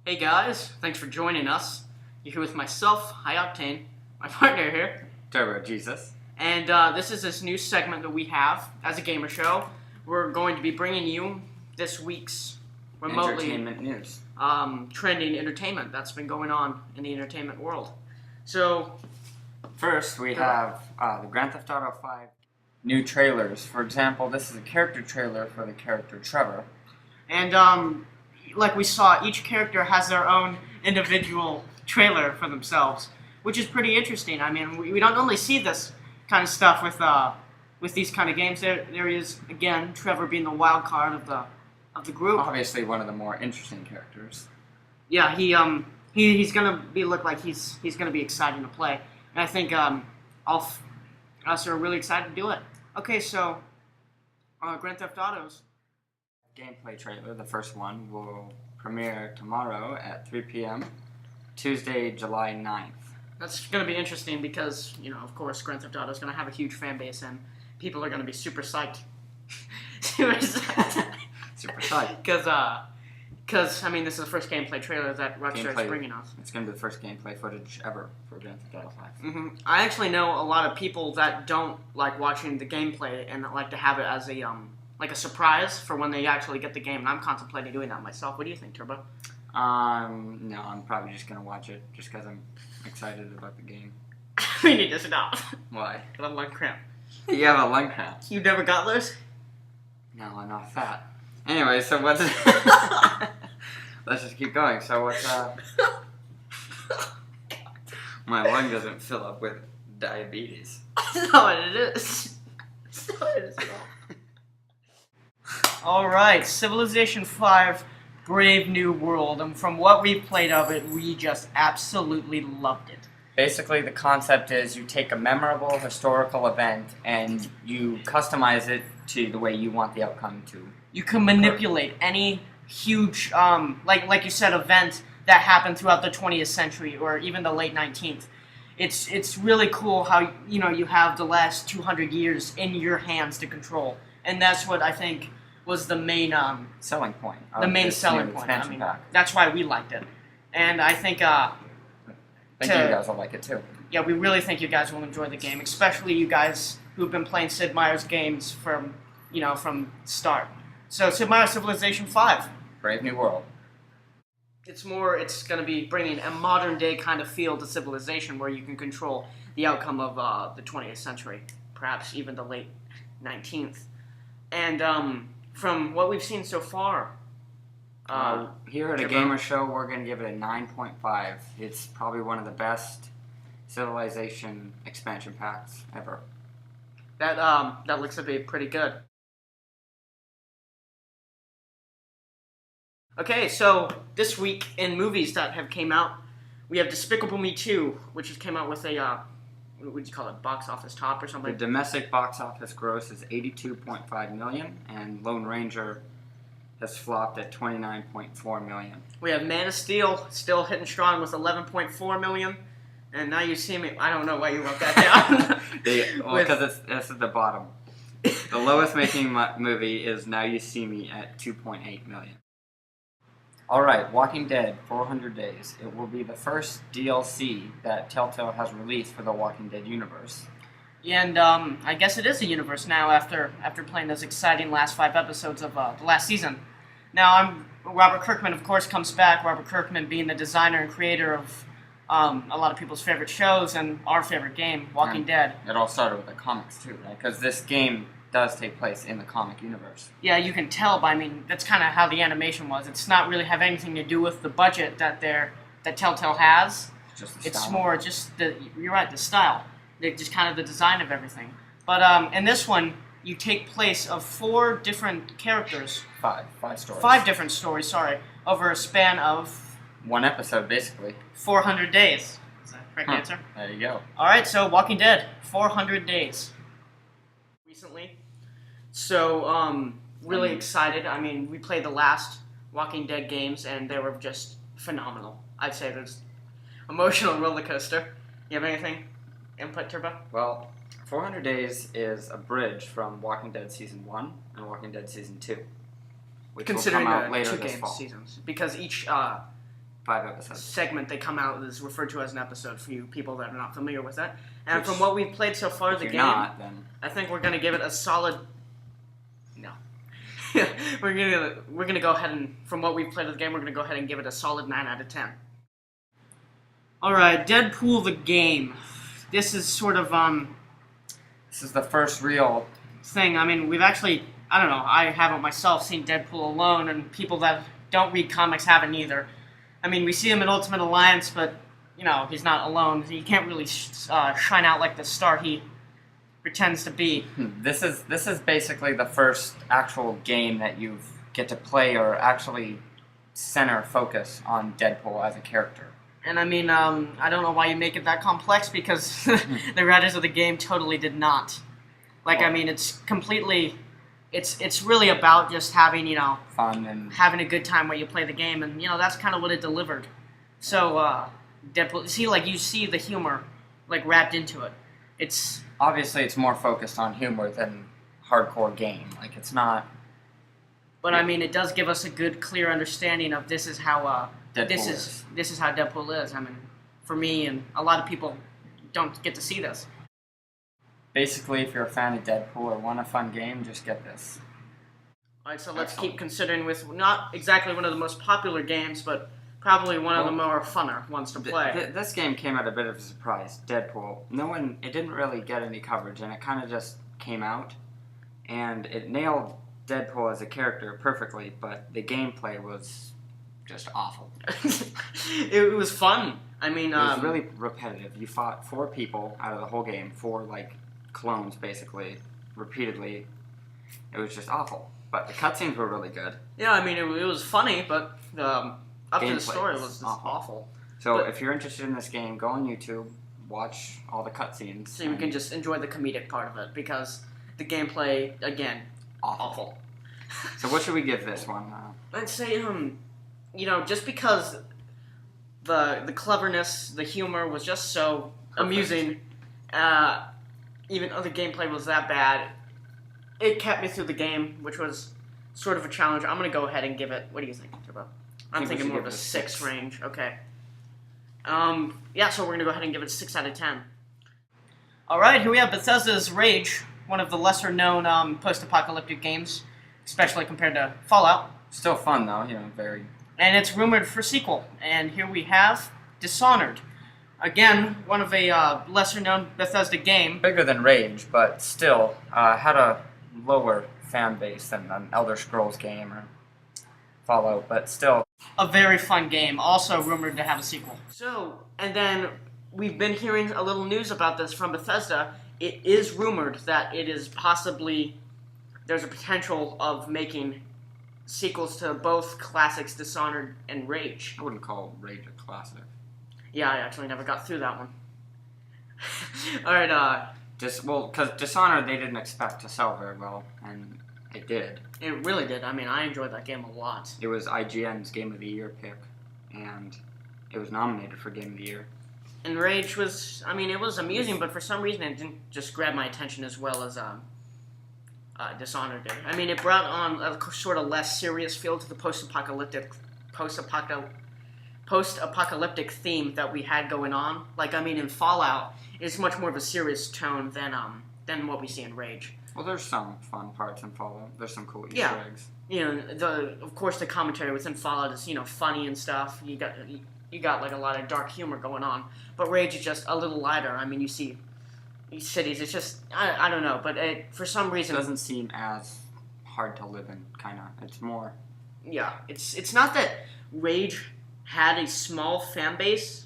Hey guys, thanks for joining us. You're here with myself, hi Octane, my partner here, Turbo Jesus. and this is this new segment that we have as a gamer show. We're going to be bringing you this week's remotely Entertainment news. Trending entertainment that's been going on in the entertainment world. So, First, we have the Grand Theft Auto 5 new trailers. For example, this is a character trailer for the character Trevor. and like we saw, each character has their own individual trailer for themselves, which is pretty interesting. I mean, we don't normally see this kind of stuff with these kind of games. There is again Trevor being the wild card of the group. Obviously, one of the more interesting characters. Yeah, he's gonna look like he's gonna be exciting to play, and I think us are really excited to do it. Okay, so Grand Theft Autos. Gameplay trailer, the first one, will premiere tomorrow at 3 p.m., Tuesday, July 9th. That's going to be interesting because, of course, Grand Theft Auto is going to have a huge fan base and people are going to be super psyched. Super psyched. Super psyched. Because, I mean, this is the first gameplay trailer that Rockstar is bringing us. It's going to be the first gameplay footage ever for Grand Theft Auto 5. Mm-hmm. I actually know a lot of people that don't like watching the gameplay and that like to have it as a surprise for when they actually get the game, and I'm contemplating doing that myself. What do you think, Turbo? No, I'm probably just going to watch it just because I'm excited about the game. We need to stop. Why? I have lung cramp. You have a lung cramp. You never got those? No, I'm not fat. Anyway, so what's... Let's just keep going. So what's... My lung doesn't fill up with diabetes. That's not what it is. That's not what it is at all. Alright, Civilization 5, Brave New World, and from what we played of it, we just absolutely loved it. Basically, the concept is you take a memorable historical event and you customize it to the way you want the outcome to. You can manipulate any huge, like you said, event that happened throughout the 20th century or even the late 19th. It's really cool how, you have the last 200 years in your hands to control, and that's what I think was the main selling point. The main selling point. I mean, that's why we liked it, and I think you guys will like it too. Yeah, we really think you guys will enjoy the game, especially you guys who've been playing Sid Meier's games from start. So Sid Meier's Civilization 5, Brave New World. It's going to be bringing a modern day kind of feel to Civilization, where you can control the outcome of the 20th century, perhaps even the late 19th, and from what we've seen so far, here at AGamerShow, we're going to give it a 9.5. It's probably one of the best Civilization expansion packs ever. That looks to be pretty good. Okay, so this week in movies that have came out, we have Despicable Me 2, which has came out with a what would you call it, box office top or something? The domestic box office gross is $82.5 million, and Lone Ranger has flopped at $29.4 million. We have Man of Steel still hitting strong with $11.4 million, and Now You See Me. I don't know why you wrote that down. Because it's at the bottom. The lowest making movie is Now You See Me at $2.8 million. Alright, Walking Dead, 400 Days. It will be the first DLC that Telltale has released for the Walking Dead universe. And I guess it is a universe now after playing those exciting last 5 episodes of the last season. Now, Robert Kirkman, of course, comes back. Robert Kirkman being the designer and creator of a lot of people's favorite shows and our favorite game, Walking Dead. It all started with the comics, too, right? Because this game does take place in the comic universe. Yeah, you can tell, but I mean, that's kind of how the animation was. It's not really have anything to do with the budget that Telltale has. Just the style. It's more just you're right, the style. Just kind of the design of everything. But in this one, you take place of 4 different characters. 5 stories. 5 different stories, sorry, over a span of 1 episode, basically. 400 days. Is that the correct answer? There you go. Alright, so Walking Dead, 400 days. Recently. So, really excited. I mean, we played the last Walking Dead games, and they were just phenomenal. I'd say there's emotional roller coaster. You have anything? Input, Turbo? Well, 400 Days is a bridge from Walking Dead Season 1 and Walking Dead Season 2, which Considering will come out later two this game fall. seasons, because each 5 episodes. segment they come out is referred to as an episode for you people that are not familiar with that. And Which, from what we've played so far, if the you're game, not, then I think we're gonna give it a solid. No, we're gonna go ahead and from what we've played of the game, we're gonna go ahead and give it a solid 9 out of 10. All right, Deadpool the game. This is sort of this is the first real thing. I mean, we've actually, I don't know, I haven't myself seen Deadpool alone, and people that don't read comics haven't either. I mean, we see him in Ultimate Alliance, but, you know, he's not alone. He can't really shine out like the star he pretends to be. This is basically the first actual game that you get to play or actually center focus on Deadpool as a character. And I mean, I don't know why you make it that complex, because the writers of the game totally did not. Like, I mean, it's completely... It's really about just having, you know... Fun and... having a good time while you play the game, and, you know, that's kind of what it delivered. So, Deadpool... See, like, you see the humor, like, wrapped into it. It's... Obviously, it's more focused on humor than hardcore game. Like, it's not... But, I mean, it does give us a good, clear understanding of this is how, this is how Deadpool is. I mean, for me, and a lot of people don't get to see this. Basically, if you're a fan of Deadpool or want a fun game, just get this. Alright, so let's keep considering with not exactly one of the most popular games, but probably one of the more funner ones to play. This game came at a bit of a surprise, Deadpool. It didn't really get any coverage, and it kind of just came out. And it nailed Deadpool as a character perfectly, but the gameplay was just awful. It was fun. I mean, it was really repetitive. You fought 4 people out of the whole game, 4, like, clones, basically, repeatedly. It was just awful. But the cutscenes were really good. Yeah, I mean, it was funny, but up to the story was just awful. awful. So if you're interested in this game, go on YouTube, watch all the cutscenes. So you can just enjoy the comedic part of it, because the gameplay, again, awful. So what should we give this one? I'd say, you know, just because the cleverness, the humor was just so amusing, even though the gameplay was that bad, it kept me through the game, which was sort of a challenge. I'm going to go ahead and give it, what do you think, Turbo? I'm thinking more of a 6 range. Okay. Yeah, so we're going to go ahead and give it a 6 out of 10. Alright, here we have Bethesda's Rage, one of the lesser-known post-apocalyptic games, especially compared to Fallout. Still fun, though, you know, very... And it's rumored for sequel. And here we have Dishonored. Again, one of a lesser-known Bethesda game. Bigger than Rage, but still had a lower fan base than an Elder Scrolls game or Fallout, but still. A very fun game, also rumored to have a sequel. So, and then we've been hearing a little news about this from Bethesda. It is rumored that it is possibly, there's a potential of making sequels to both classics, Dishonored and Rage. I wouldn't call Rage a classic. Yeah, I actually never got through that one. Alright, because Dishonored they didn't expect to sell very well, and it did. It really did. I mean, I enjoyed that game a lot. It was IGN's Game of the Year pick, and it was nominated for Game of the Year. And Rage was, I mean, it was amusing, but for some reason it didn't just grab my attention as well as Dishonored did. I mean, it brought on a sort of less serious feel to the post-apocalyptic theme that we had going on. Like, I mean, in Fallout, it's much more of a serious tone than what we see in Rage. Well, there's some fun parts in Fallout. There's some cool Easter eggs. You know, of course, the commentary within Fallout is, you know, funny and stuff. You got like a lot of dark humor going on. But Rage is just a little lighter. I mean, you see these cities. It's just I don't know, but for some reason it doesn't seem as hard to live in. Kind of, it's more. Yeah, it's not that Rage had a small fan base.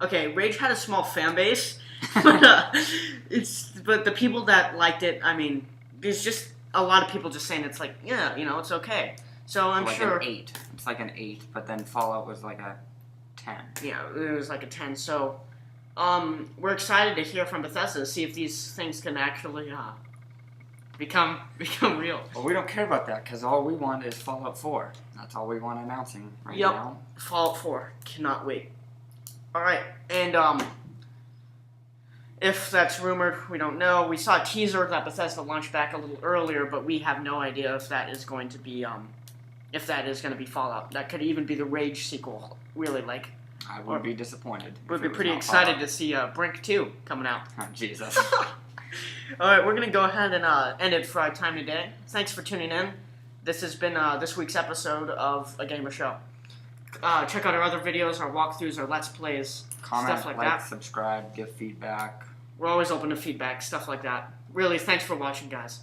Okay, Rage had a small fan base, but but the people that liked it, I mean, there's just a lot of people just saying it's like, yeah, you know, it's okay. So I'm like sure an 8. It's like an 8, but then Fallout was like a 10. Yeah, it was like a 10. So we're excited to hear from Bethesda to see if these things can actually become real. Well, we don't care about that because all we want is Fallout 4. That's all we want announcing right now. Fallout 4. Cannot wait. Alright, and if that's rumored, we don't know. We saw a teaser that Bethesda launched back a little earlier, but we have no idea if that is going to be if that is going to be Fallout. That could even be the Rage sequel. Really, like, I would be disappointed. We'd be pretty excited to see Brink 2 coming out. Oh, Jesus. Alright, we're going to go ahead and end it for our time today. Thanks for tuning in. This has been this week's episode of A Gamer Show. Check out our other videos, our walkthroughs, our Let's Plays, Comment, stuff like like, that. subscribe, give feedback. We're always open to feedback, stuff like that. Really, thanks for watching, guys.